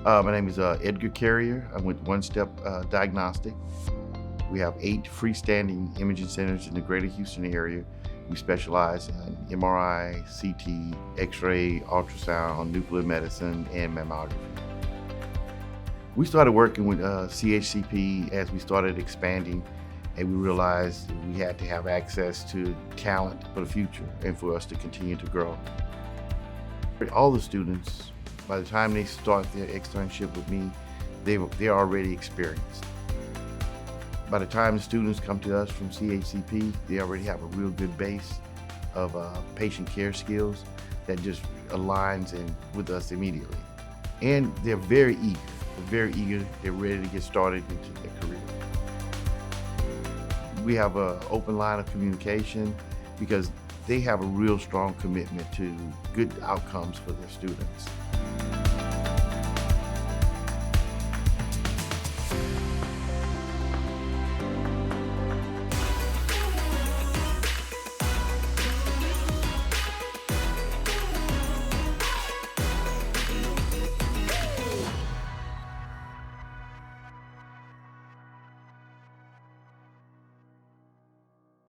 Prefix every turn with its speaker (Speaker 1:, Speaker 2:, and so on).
Speaker 1: My name is Edgar Carrier. I'm with One Step Diagnostic. We have 8 freestanding imaging centers in the greater Houston area. We specialize in MRI, CT, X-ray, ultrasound, nuclear medicine, and mammography. We started working with CHCP as we started expanding, and we realized we had to have access to talent for the future and for us to continue to grow. All the students, by the time they start their externship with me, they're already experienced. By the time the students come to us from CHCP, they already have a real good base of patient care skills that just aligns with us immediately. And they're very eager. They're ready to get started into their career. We have an open line of communication because they have a real strong commitment to good outcomes for their students.